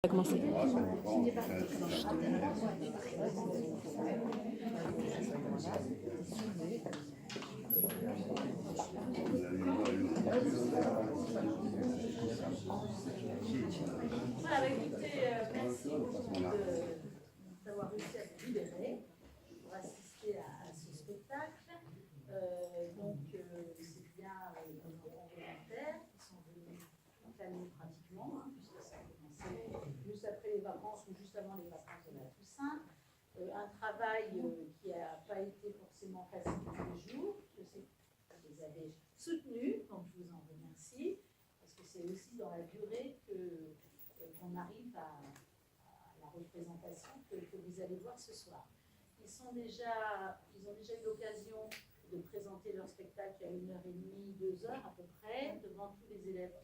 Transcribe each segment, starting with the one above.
On va commencer. Voilà, écoutez, merci beaucoup d'avoir réussi à vous libérer pour assister à ce spectacle. C'est bien nos enfants volontaires qui sont venus toute l'année pratiquement, puisque ça a commencé juste après les vacances ou juste avant les vacances de la Toussaint. Un travail qui n'a pas été forcément facile tous les jours. Je sais que vous les avez soutenus, donc je vous en remercie, parce que c'est aussi dans la durée qu'on arrive à la représentation que vous allez voir ce soir. Ils ont déjà eu l'occasion de présenter leur spectacle il y a 1h30, 2 heures à peu près, devant tous les élèves,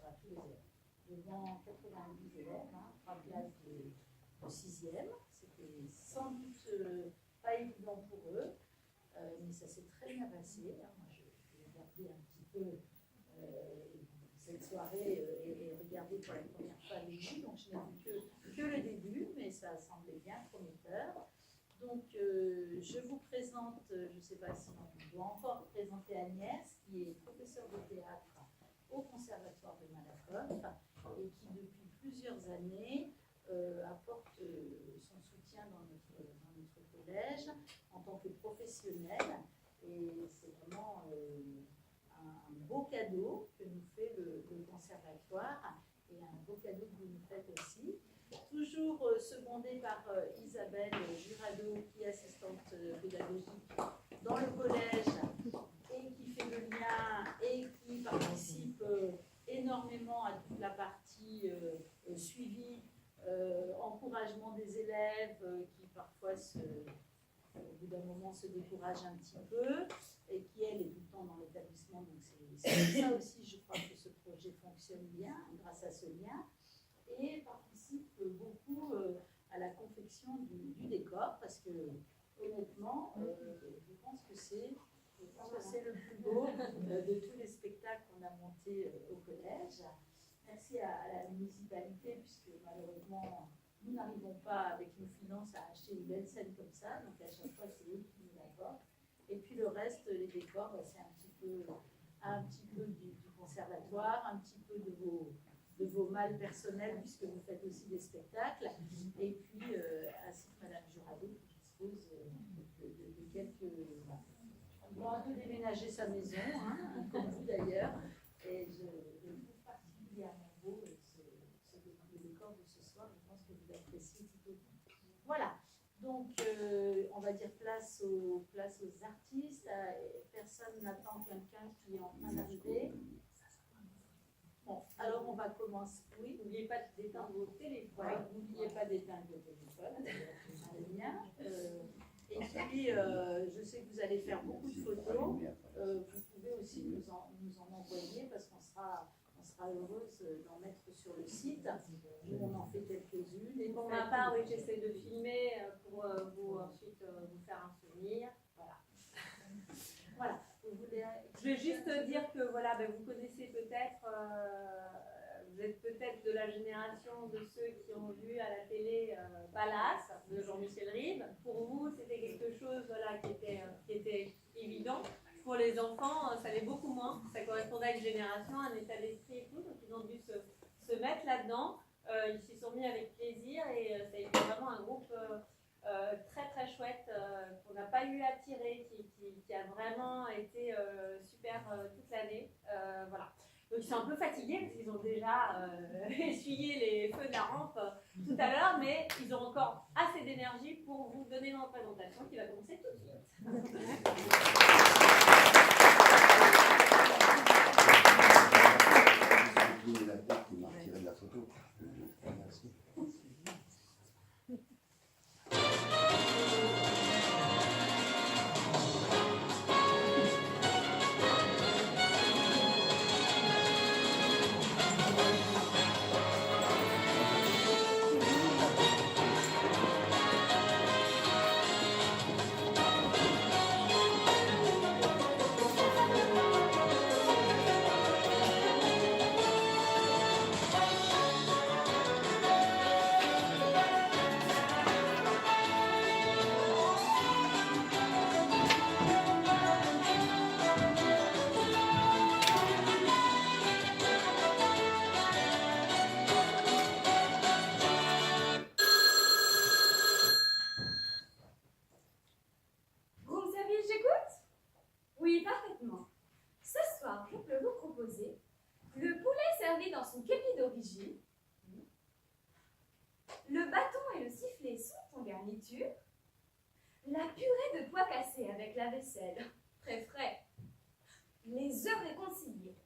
devant 90 élèves, 3 classes de 6e. C'était sans doute pas évident pour eux, mais ça s'est très bien passé. Moi, je vais regarder un petit peu cette soirée et regarder pour la première fois les vues, donc je n'ai vu que le début, mais ça semblait bien prometteur. Donc je vous présente, je ne sais pas si on doit encore présenter Agnès, qui est professeure de théâtre au Conservatoire de Malakoff et qui depuis plusieurs années apporte son soutien dans notre collège en tant que professionnelle, et c'est vraiment un beau cadeau que nous fait le Conservatoire, et un beau cadeau que vous nous faites aussi. Toujours secondée par Isabelle Jurado, qui est assistante pédagogique dans le collège et qui fait le lien et qui participe énormément à toute la partie suivi, encouragement des élèves qui parfois au bout d'un moment se découragent un petit peu, et qui elle est tout le temps dans l'établissement. Donc c'est ça aussi, je crois que ce projet fonctionne bien grâce à ce lien, et participe beaucoup à la confection du décor, parce que honnêtement, je pense que c'est le plus beau de tous les spectacles qu'on a montés au collège. Merci à la municipalité, puisque malheureusement, nous n'arrivons pas avec nos finances à acheter une belle scène comme ça, donc à chaque fois, c'est eux qui nous l'apportent. Et puis le reste, les décors, c'est un petit peu du conservatoire, un petit peu de vos malles personnelles, puisque vous faites aussi des spectacles, et puis ainsi que Madame Jurado, qui dispose de quelques... On doit un peu déménager sa maison, comme vous d'ailleurs, et je trouve particulièrement beau le décor de ce soir. Je pense que vous l'appréciez tout autant. Voilà, donc on va dire place aux artistes. Personne n'attend quelqu'un qui est en train d'arriver. Bon, alors on va commencer. Oui, n'oubliez pas d'éteindre vos téléphones. Ouais, n'oubliez pas d'éteindre vos téléphones. Bien. Et puis, je sais que vous allez faire beaucoup de photos. Vous pouvez aussi nous en envoyer, parce qu'on sera heureuse d'en mettre sur le site. Nous, on en fait quelques-unes. Et pour ma part, oui, j'essaie de filmer pour vous ensuite vous faire un souvenir. Voilà. Voilà. Je vais juste dire que voilà, vous connaissez peut-être, vous êtes peut-être de la génération de ceux qui ont vu à la télé Palace de Jean-Michel Ribes. Pour vous, c'était quelque chose qui était évident. Pour les enfants, ça l'est beaucoup moins. Ça correspondait à une génération, un état d'esprit et tout. Donc ils ont dû se mettre là-dedans. Ils s'y sont mis avec plaisir, et ça a été vraiment un groupe très très chouette qu'on n'a pas eu à tirer, qui a vraiment été super toute l'année. Voilà. Donc ils sont un peu fatigués parce qu'ils ont déjà essuyé les feux de la rampe tout à l'heure, mais ils ont encore assez d'énergie pour vous donner une représentation qui va commencer tout de suite. La part qui m'a retiré de la photo. Merci. le sifflet sous ton garniture, la purée de pois cassés avec la vaisselle, très frais, les œufs réconciliés.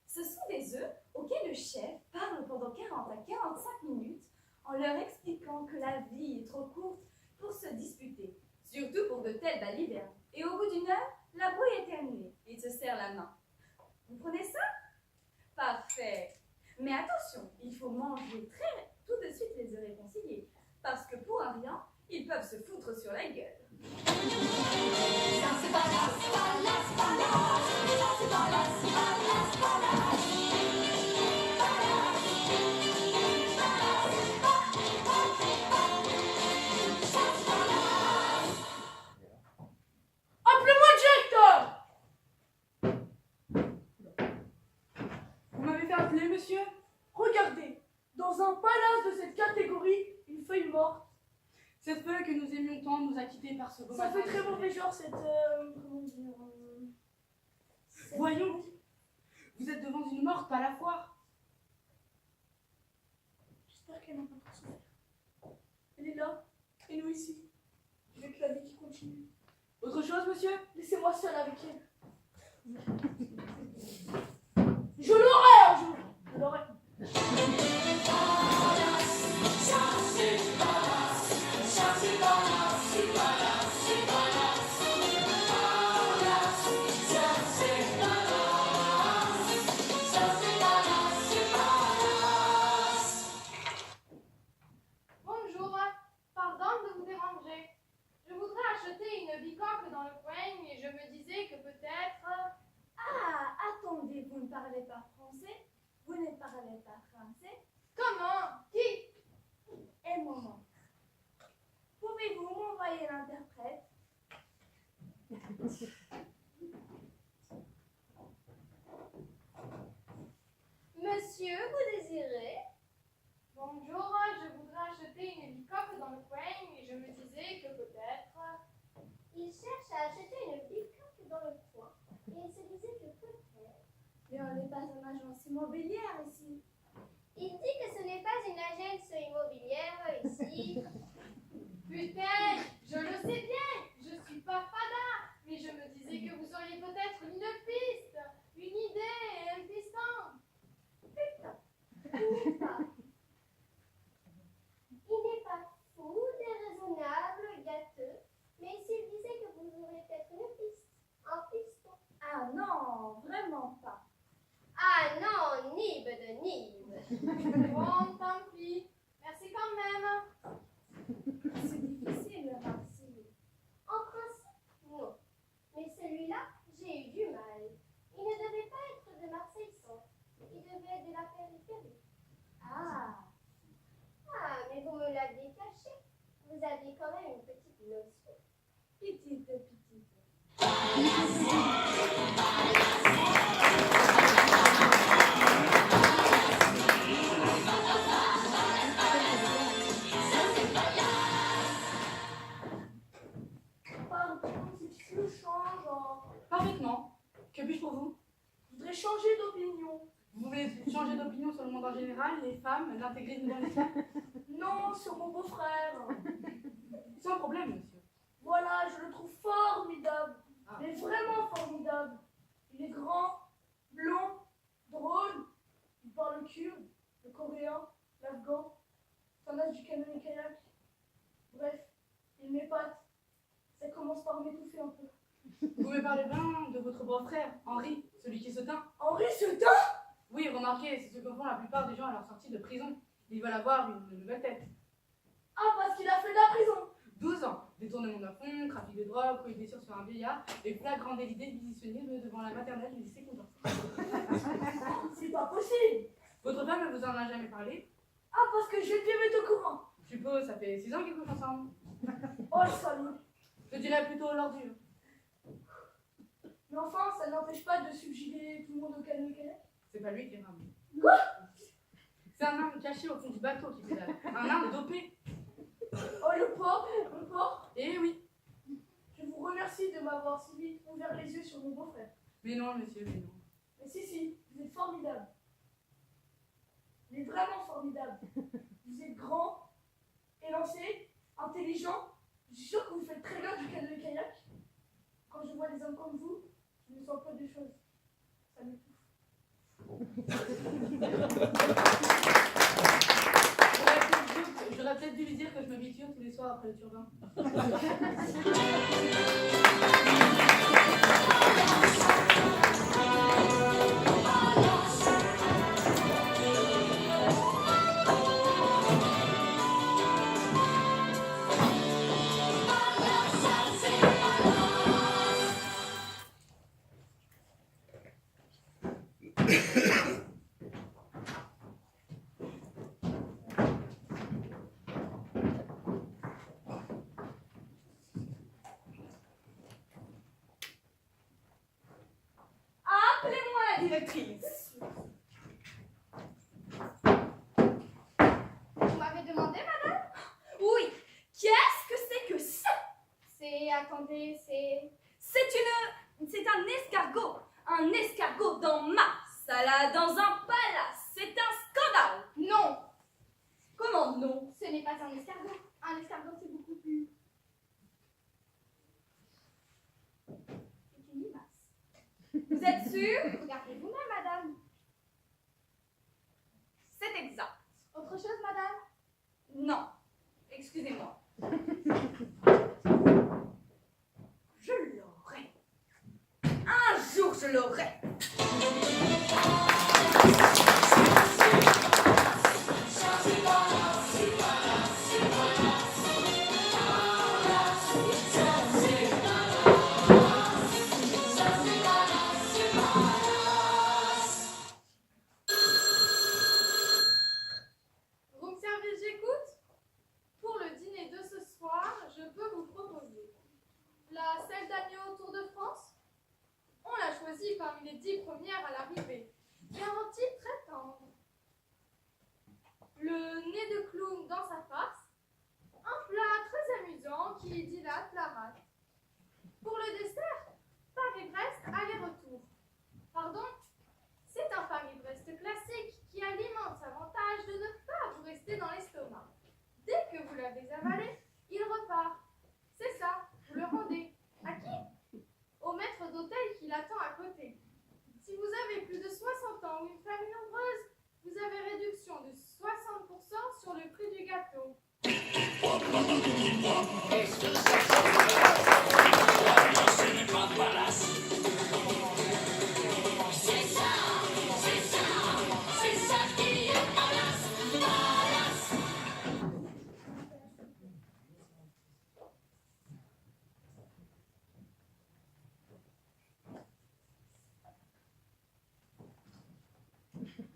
Ce sont des œufs auxquels le chef parle pendant 40 à 45 minutes en leur expliquant que la vie est trop courte pour se disputer, surtout pour de telles balivernes. Et au bout d'une heure, la brouille est terminée. Il se serre la main. Vous prenez ça? Parfait. Mais attention, il faut manger tout de suite les œufs réconciliés, parce que pour un rien, ils peuvent se foutre sur la gueule. Appelez-moi directeur! Vous m'avez fait appeler, monsieur? Regardez, dans un palace de cette catégorie, une feuille morte. Cette feuille que nous aimions tant nous a quittés par ce beau Ça matin. fait très mauvais genre cette... comment dire... Voyons, vous êtes devant une morte, pas la foire. J'espère qu'elle n'a pas trop souffert. Elle est là, et nous ici. Avec la vie qui continue. Autre chose, monsieur? Laissez-moi seul avec elle. Je l'aurai un jour. Je l'aurai. Bonjour, pardon de vous déranger. Je voudrais acheter une bicoque dans le coin et je me disais que peut-être... Ah, attendez, vous ne parlez pas français? Vous ne parlez pas français? Comment? Qui? Un moment. Pouvez-vous m'envoyer l'interprète? Monsieur, vous désirez? Bonjour, je voudrais acheter une bicoque dans le coin et je me disais que peut-être... Il cherche à acheter une bicoque dans le coin et il se disait que peut-être. Mais on n'est pas une agence immobilière ici. Il dit que ce n'est pas une agence immobilière ici. Putain, je le sais bien, je suis pas fada, mais je me disais que vous auriez peut-être une piste, une idée, un piston. Il n'est pas fou, déraisonnable, gâteux, mais s'il disait que vous aurez peut-être une piste, un piston. Ah non, vraiment pas. Ah non, nibe de nibe. Bon, tant pis, merci quand même. C'est difficile, Marseille. En principe, non. Mais celui-là, j'ai eu du mal. Il ne devait pas être de Marseille-Centre. Il devait être de la périphérie. Ah, Ah, mais vous me l'aviez caché. Vous aviez quand même une petite notion. petite. Pardon, si tu le changes en... Parfaitement. Que puis-je pour vous? Je voudrais changer d'opinion. Vous voulez changer d'opinion sur le monde en général, les femmes, l'intégrisme dans l'islam? Non, sur mon beau-frère. Sans problème, monsieur. Voilà, je le trouve formidable. Ah. Mais vraiment formidable. Il est grand, blond, drôle. Il parle le kurde, le coréen, l'afghan. Ça nage du canoë-kayak. Bref, il m'épate. Ça commence par m'étouffer un peu. Vous me parlez bien de votre beau-frère, Henri, celui qui se teint? Henri se teint? Oui, remarquez, c'est ce que font la plupart des gens à leur sortie de prison. Ils veulent avoir une nouvelle tête. Ah, parce qu'il a fait de la prison. 12 ans, détournement d'un fonds, trafic de drogue, coups et blessures sur un vieillard, et flagrant délit d'exhibitionnisme devant la maternelle du lycée Condorcet. C'est pas possible. Votre femme ne vous en a jamais parlé? Ah, parce que Geneviève est au courant. Je suppose, ça fait 6 ans qu'ils couchent ensemble. Oh, le salaud. Je dirais plutôt l'ordure. Mais enfin, ça n'empêche pas de subjuguer tout le monde au canoë-kayak. C'est pas lui qui ramène. Quoi? C'est un Inde caché au fond du bateau qui pédale. Un Inde dopé. Oh, le porc. Eh oui. Je vous remercie de m'avoir si vite ouvert les yeux sur mon beau-frère. Mais non, monsieur, mais non. Mais si, vous êtes formidable. Vous êtes vraiment formidable. Vous êtes grand, élancé. dû lui dire que je me biture tous les soirs après le turbin. Appelez-moi la directrice. Vous m'avez demandé, madame? Oui, qu'est-ce que c'est que ça? Attendez, c'est... C'est un escargot. Un escargot dans ma salade, dans un palace. C'est un scandale. Non, Comment non? ce n'est pas un escargot. Un escargot, c'est beaucoup plus... C'est une limace. Vous êtes sûre? Regardez vous-même, madame. C'est exact. Autre chose, madame? Non. Excusez-moi. Je l'aurai. Un jour, je l'aurai. Vous me servez, j'écoute. Pour le dîner de ce soir, je peux vous proposer la selle d'agneau Tour de France. On l'a choisie parmi les 10 premières à l'arrivée. Garantie très tendre. Le nez de clown dans sa face. Un plat très amusant qui dilate la rate. Pour le dessert, Paris-Brest aller-retour. Pardon, c'est un Paris-Brest classique qui a l'immense avantage de ne pas vous rester dans l'estomac. Dès que vous l'avez avalé, il repart. C'est ça, vous le rendez. À qui? Au maître d'hôtel qui l'attend à côté. Si vous avez plus de 60 ans ou une famille nombreuse, vous avez réduction de 60% sur le prix du gâteau.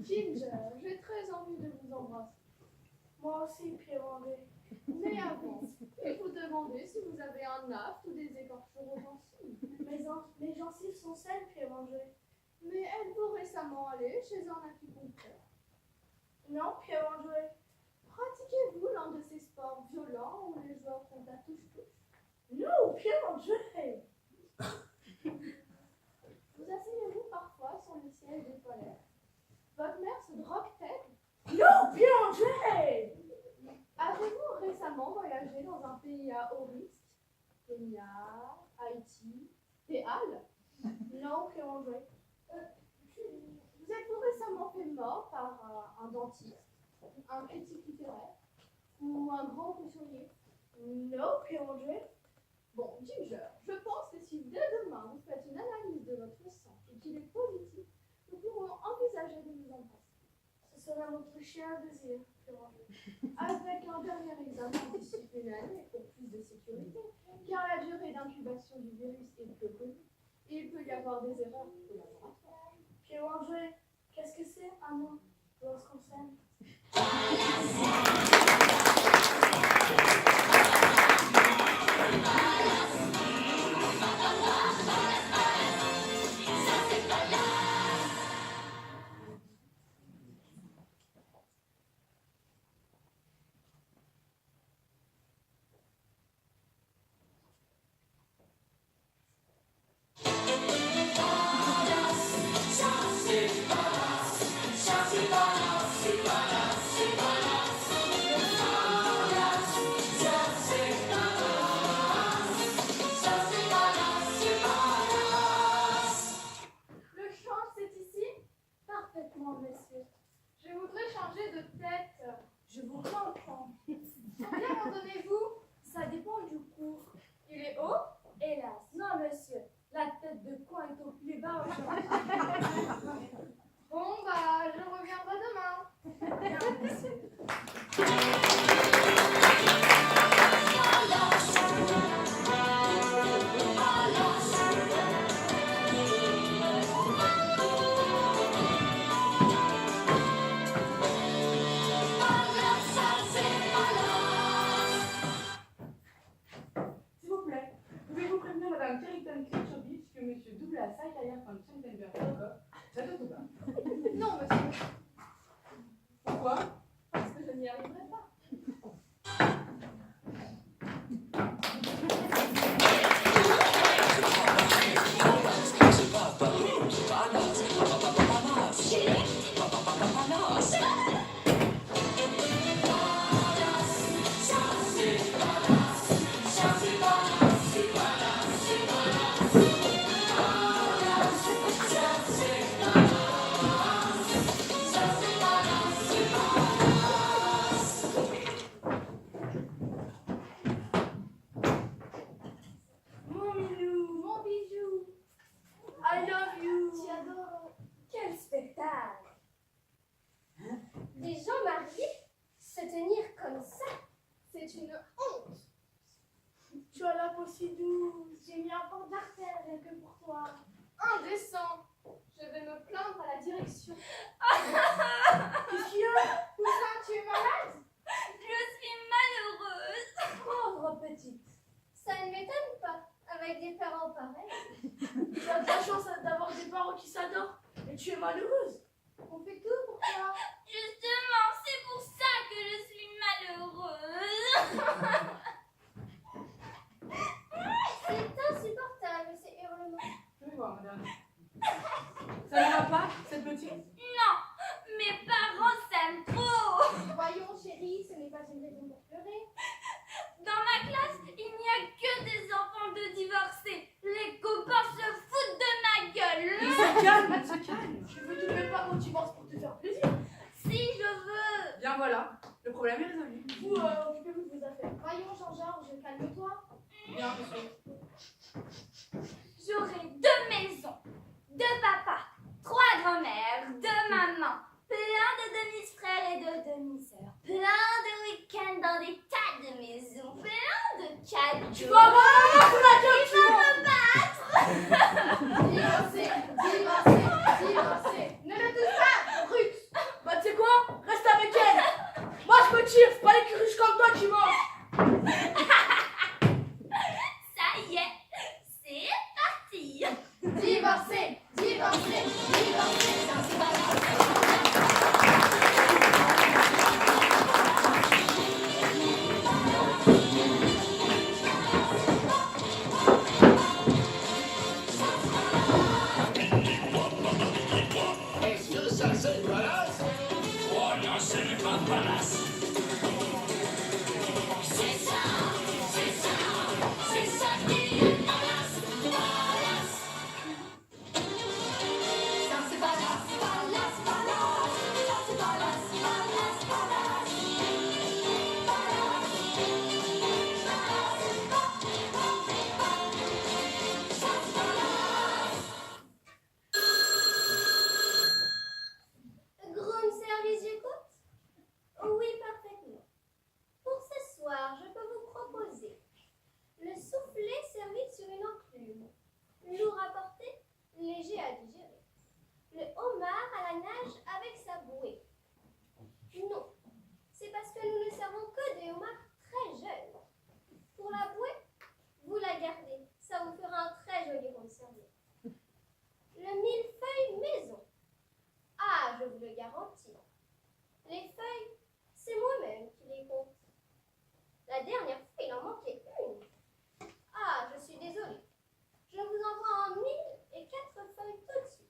Ginger, j'ai très envie de vous embrasser. Moi aussi, Pierre-André. Mais avant, il faut demander si vous avez un aft ou des écorchures aux gencives. Mes gencives sont saines, Pierre-André. Mais êtes-vous récemment allé chez un acupuncteur? Non, Pierre-André. Pratiquez-vous l'un de ces sports violents où les joueurs font à touche-touche? Non, Pierre-André. Vous asseyez-vous parfois sur le siège des toilettes? Votre mère se drogue-t-elle? Non, Pierre-André. Avez-vous récemment voyagé dans un pays à haut risque? Kenya, Haïti, des Halles? Non, Pierre-André. Vous êtes-vous récemment fait mort par un dentiste, un critique littéraire ou un grand couturier? Non, Pierre-André. Bon, Ginger, je pense que si dès demain vous faites une analyse de votre sang et qu'il est positif, nous pourrons envisager de vous embrasser. Ce sera votre chien à désir, Pierre-André. Avec un dernier examen d'ici une année pour plus de sécurité, car la durée d'incubation du virus est peu connue et il peut y avoir des erreurs collaboratoires. Pierre-André, qu'est-ce que c'est un nom lorsqu'on s'aime? C'est une honte. Tu as la peau si douce. J'ai mis un port d'artère rien que pour toi. Indécent. Je vais me plaindre à la direction. Qu'est-ce qu'il y a? Poussin, tu es malade? Je suis malheureuse. Pauvre petite. Ça ne m'étonne pas, avec des parents pareils. Tu as de la chance d'avoir des parents qui s'adorent. Et tu es malheureuse. On fait tout pour toi. Justement, c'est pour ça que je suis malheureuse. C'est insupportable, ces hurlements. Je vais voir, madame. Ça ne va pas, cette petite? Non, mes parents s'aiment trop. Voyons, chérie, ce n'est pas une raison pour pleurer. Dans ma classe, il n'y a que des enfants de divorcés. Les copains se foutent de ma gueule. Il se calme, elle se calme. Tu veux que mes parents divorcent pour te faire plaisir. Si je veux. Bien voilà, le problème est résolu. Vous, occupez-vous de vos affaires. Voyons, Jean-Georges, calme-toi. Bien, monsieur. J'aurai 2 maisons, 2 papas, 3 grand-mères, 2 mamans, plein de demi-frères et de demi-sœurs, plein de week-ends dans des tas de maisons, plein de cadeaux. Tu vas voir la gueule, Il va me battre. Divorcez, divorcez, divorcez. Ne le touche pas, brute. Bah tu sais quoi? Reste avec elle. Moi je me tire, c'est pas les cruches comme toi qui mangent. Ça y est, c'est parti. Divorcez, divorcez, divorcez. Est-ce que ça c'est Palace? Oh non, ce n'est pas Palace. C'est ça qui est Palace, Palace. Ça c'est Palace, Palace, Palace. Ça c'est Palace, Palace, Palace. Groom service, j'écoute? Oui, parfaitement. Pour ce soir, je peux vous proposer le soufflet servi sur une enclume, lourd à porter, léger à digérer, le homard à la nage avec sa bouée. Non, c'est parce que nous ne servons que des homards très jeunes. Pour la bouée, vous la gardez, ça vous fera un très joli rond de serviette. Le millefeuille maison. Ah, je vous le garantis. Les feuilles, c'est moi-même qui les compte. La dernière fois, il en manquait une. Ah, je suis désolée. Je vous envoie en 1004 feuilles tout de suite.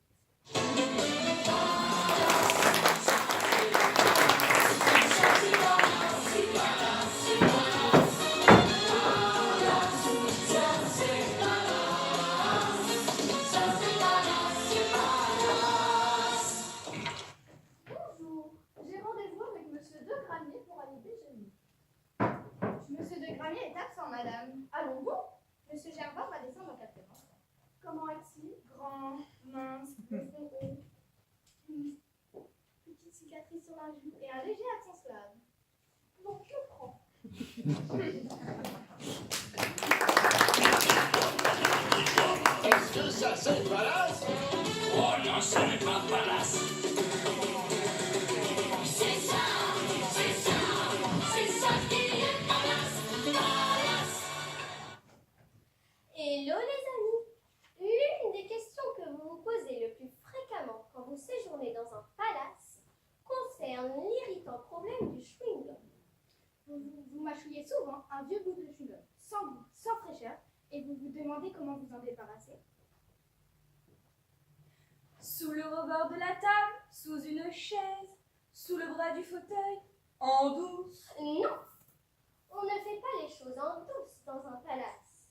Bonjour, j'ai rendez-vous avec Monsieur De Gramier pour aller déjeuner. Monsieur De Gramier est absent, madame. Allons-vous? Monsieur Gervais va descendre en 4 heures. Comment est-il? Grand, mince, le front haut. Une petite cicatrice sur la joue et un léger accent slave. Donc je prends. Est-ce que ça c'est Palace? Oh non, ce n'est pas Palace. C'est ça qui est Palace, Palace. Hello les amis. L'une des questions que vous vous posez le plus fréquemment quand vous séjournez dans un palace concerne l'irritant problème du chewing-gum. Vous mâchouillez souvent un vieux bout de chewing-gum, sans goût, sans fraîcheur, et vous vous demandez comment vous en débarrasser. Sous le rebord de la table, sous une chaise, sous le bras du fauteuil, en douce. Non, on ne fait pas les choses en douce dans un palace.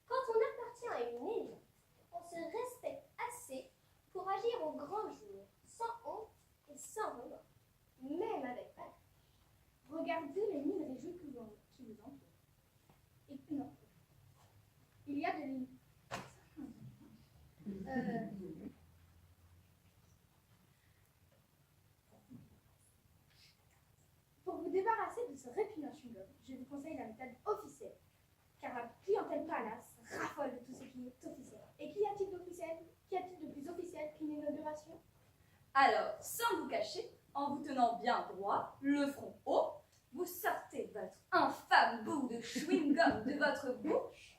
Quand on appartient à une élite, on se respecte assez pour agir au grand jour, sans honte et sans remords, même avec valeur. Regardez les mille régions qui vous entourent. Et non, il y a de Pour vous débarrasser de ce répugnant chewing-gum, je vous conseille Alors, sans vous cacher, en vous tenant bien droit, le front haut, vous sortez votre infâme bout de chewing-gum de votre bouche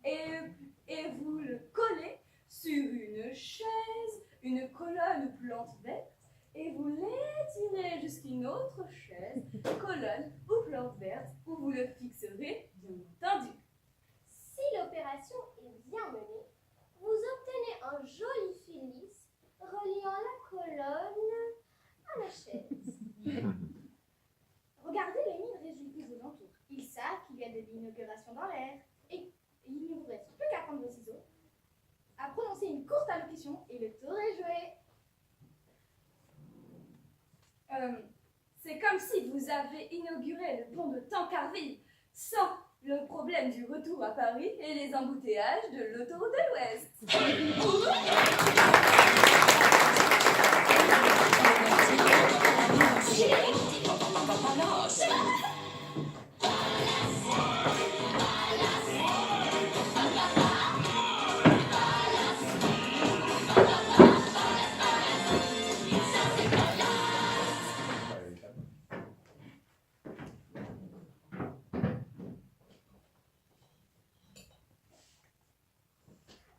et vous le collez sur une chaise, une colonne ou plante verte, et vous l'étirez jusqu'à une autre chaise, colonne ou plante verte, où vous le fixerez, bien entendu. Si l'opération est bien menée, vous obtenez un joli fil lisse reliant la colonne à la chaise. Regardez les mines réjouies aux alentours. Ils savent qu'il y a de l'inauguration dans l'air. Et il ne vous reste plus qu'à prendre vos ciseaux, à prononcer une courte allocution et le tour est joué. C'est comme si vous avez inauguré le pont de Tancarville sans le problème du retour à Paris et les embouteillages de l'autoroute de l'Ouest.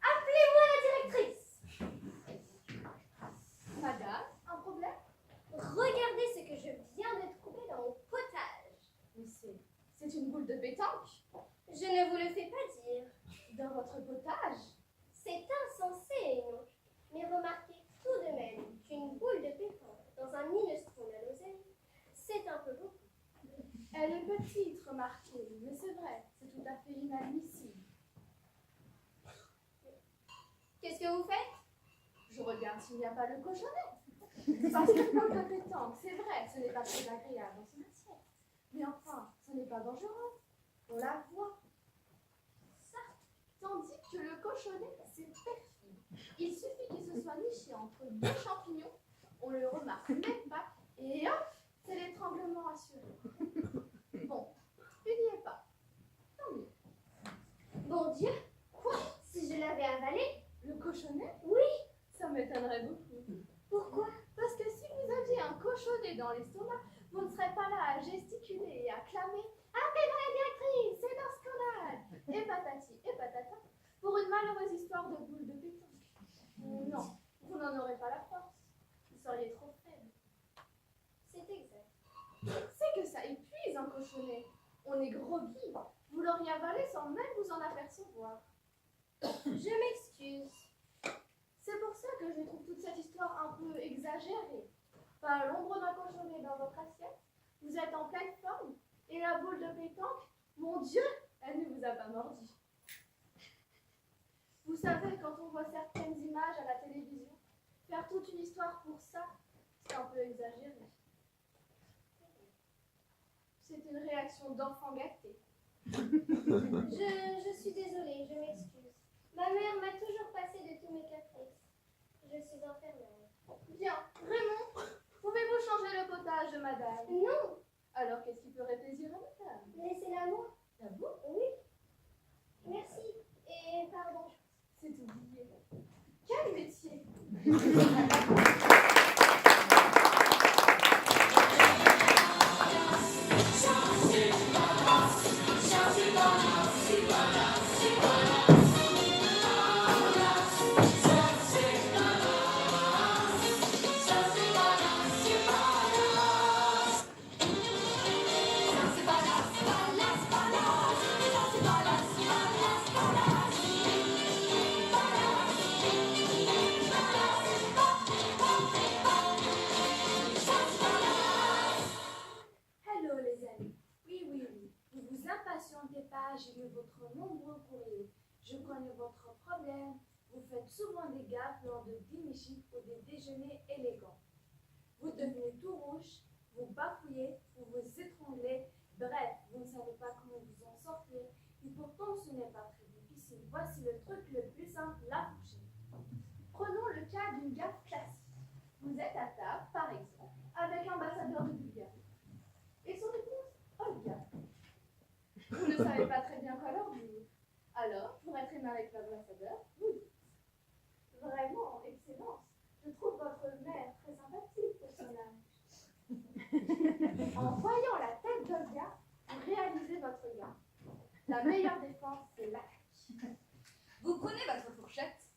Appelez-moi la directrice. Madame, un problème? Regardez ce que je viens de trouver dans mon potage. Mais c'est une boule de pétanque. Je ne vous le fais pas dire. Dans votre potage? C'est insensé, non? Mais remarquez tout de même qu'une boule de pétanque dans un minestrone à l'oseille, c'est un peu beaucoup. Elle est petite, remarquez, mais c'est vrai, c'est tout à fait inadmissible. Qu'est-ce que vous faites? Je regarde s'il n'y a pas le cochonnet. Parce que boule de pétanque, c'est vrai, ce n'est pas très agréable dans son assiette. Mais enfin, ce n'est pas dangereux. On la voit. Ça, tandis que le cochonnet, c'est perfide. Il suffit qu'il se soit niché entre deux champignons, on le remarque même pas, et hop, c'est l'étranglement assuré. Bon, il n'y est pas. Tant mieux. Bon Dieu, quoi? Si je l'avais avalé? Le cochonnet? Oui. Ça m'étonnerait beaucoup. Pourquoi? Parce que si vous aviez un cochonnet dans l'estomac, vous ne serez pas là à gesticuler et à clamer « Appelez-moi la directrice, c'est un scandale !» et patati et patata pour une malheureuse histoire de boule de pétanque. Non, vous n'en aurez pas la force. Vous seriez trop faible. C'est exact. C'est que ça épuise un cochonnet. On est groggy. Vous l'auriez avalé sans même vous en apercevoir. Je m'excuse. C'est pour ça que je trouve toute cette histoire un peu exagérée. Pas l'ombre d'un cochonnet dans votre assiette, vous êtes en pleine forme, et la boule de pétanque, mon Dieu, elle ne vous a pas mordu. Vous savez, quand on voit certaines images à la télévision, faire toute une histoire pour ça, c'est un peu exagéré. C'est une réaction d'enfant gâté. Je suis désolée, je m'excuse. Ma mère m'a toujours passé de tous mes caprices. Je suis infirmière. Bien, Raymond, pouvez-vous changer le potage de madame? Non, Alors, qu'est-ce qui ferait plaisir à madame? laissez-la moi. À vous? Oui. Merci. Et pardon. C'est oublié. Quel métier? Hello les amis. Oui. Ne vous impatientez pas, j'ai lu votre nombreux courriers. Je connais votre problème. Vous faites souvent des gaffes lors de dîners chics ou des déjeuners élégants. Vous devenez tout rouge, vous bafouillez, vous vous étranglez. Bref, vous ne savez pas comment vous en sortir. Et pourtant, ce n'est pas très difficile. Voici le truc le plus simple, la fourchette. Prenons le cas d'une gaffe classique. Vous êtes à table, par exemple, avec l'ambassadeur de Bulgarie. Et son épouse, Olga. Vous ne savez pas très bien quoi leur dire. Alors, pour être aimé avec l'ambassadeur, vous dites: Vraiment, Excellence, je trouve votre mère très sympathique. En voyant la tête d'Olga, vous réalisez votre gain. La meilleure défense, c'est l'attaque. Vous prenez votre fourchette,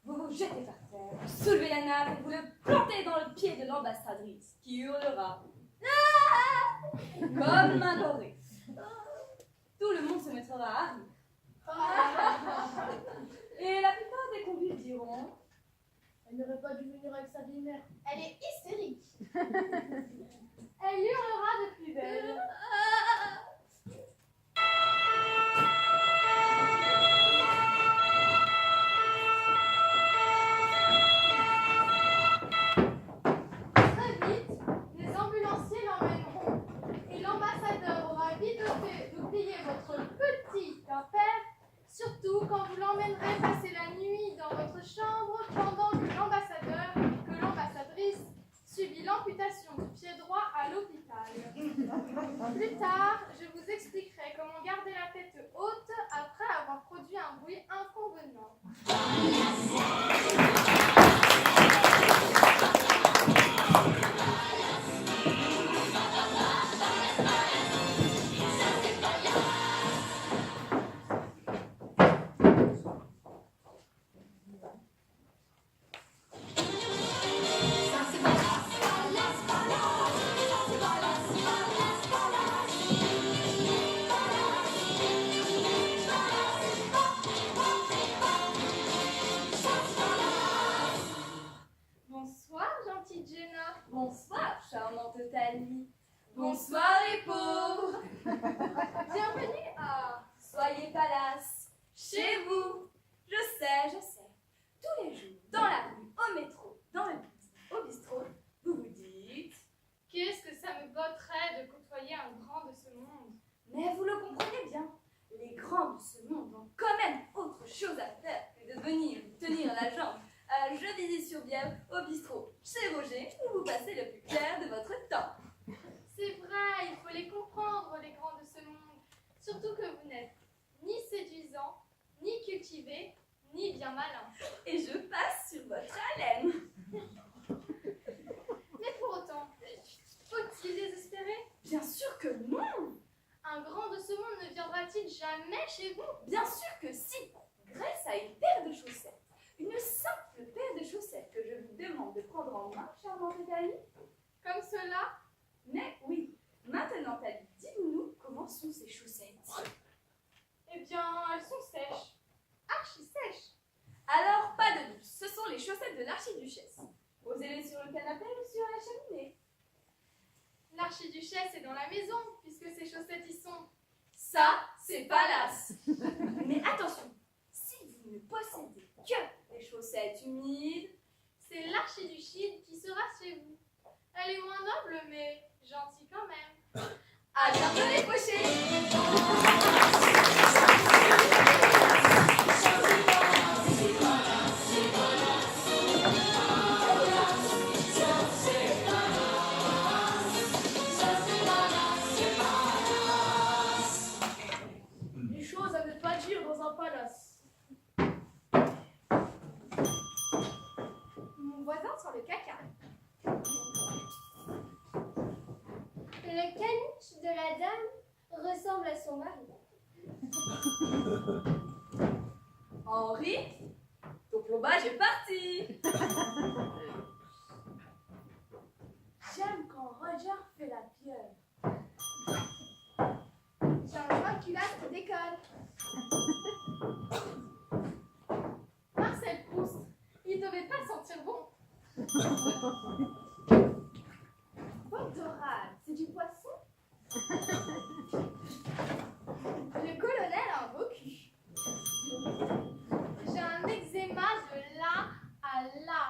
vous vous jetez par terre, vous soulevez la nappe et vous le plantez dans le pied de l'ambassadrice, qui hurlera ah comme un doré. Tout le monde se mettra à rire. Et la plupart des convives diront Elle n'aurait pas dû venir avec sa vieille mère. Elle est hystérique. Elle hurlera de plus belle. Très vite, les ambulanciers l'emmèneront et l'ambassadeur aura vite fait d'oublier votre petit impère, surtout quand vous l'emmènerez passer la nuit dans votre chambre pendant que l'ambassadrice subit l'amputation du pied droit à l'hôpital. Plus tard, je vous expliquerai comment garder la tête haute après avoir produit un bruit inconvenant. Bonsoir, gentille Jenna. bonsoir, charmante Thalie. Bonsoir les pauvres. Bienvenue à... Soyez palace, chez vous. Je sais. Tous les jours, dans la rue, au métro, dans le bus, au bistrot, vous vous dites Qu'est-ce que ça me botterait de côtoyer un grand de ce monde? mais vous le comprenez bien, les grands de ce monde ont quand même autre chose à faire que de venir vous tenir la jambe à Je visite sur Bièvre, au bistrot, chez Roger, où vous passez le plus clair de votre temps. C'est vrai, il faut les comprendre, les grands de ce monde. Surtout que vous n'êtes ni séduisant, ni cultivé, ni bien malin. Et je passe sur votre haleine. Mais pour autant, faut-il désespérer? Bien sûr que non. Un grand de ce monde ne viendra-t-il jamais chez vous? Bien sûr que si, grâce à une paire de chaussettes. Une simple paire de chaussettes que je vous demande de prendre en main, charmante Thalie. Comme cela? Mais oui, maintenant Thalie, dites-nous comment sont ces chaussettes. Eh bien, elles sont sèches. Archi sèches. Alors, pas de doute, ce sont les chaussettes de l'archiduchesse. Posez-les sur le canapé ou sur la cheminée. L'archiduchesse est dans la maison, puisque ces chaussettes y sont. Ça, c'est palace. Mais attention, si vous ne possédez que les chaussettes humides, C'est l'archiduchide qui sera chez vous. Elle est moins noble, mais gentille quand même. à bientôt les pochés. Les choses à ne pas dire dans un palace. Mon voisin sur le caca. Le caniche de la dame ressemble à son mari. Henri, ton plombage est parti. J'aime quand Roger fait la pieuvre. J'ai un joint de culasse qui décolle. Marcel Proust, il devait pas sentir bon. Botte dorade, c'est du poisson. Le colonel a un beau cul. J'ai un eczéma de là à là.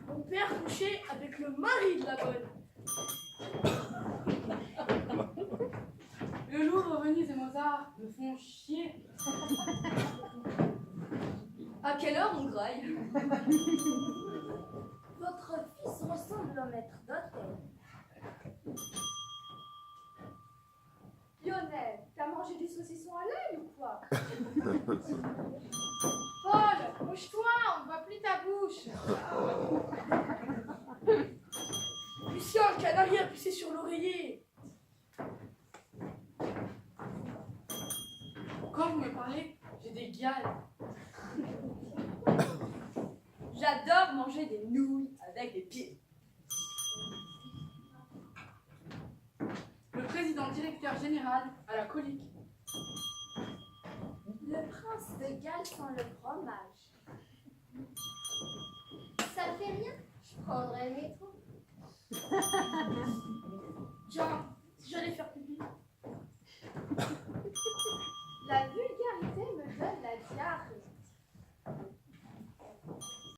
Mon père couchait avec le mari de la bonne. Le Louvre, Venise et Mozart me font chier. À quelle heure on graille? Votre fils ressemble au maître d'hôtel. Lionel, t'as mangé du saucisson à l'ail ou quoi? Paul, bouge-toi, on ne voit plus ta bouche. canari a pissé sur l'oreiller. Quand vous me parlez, j'ai des gales. J'adore manger des nouilles avec des pieds. Le président directeur général a la colique. Le prince de Galles sans le fromage. Ça fait rien, je prendrai le métro. Tiens, si j'allais faire pipi.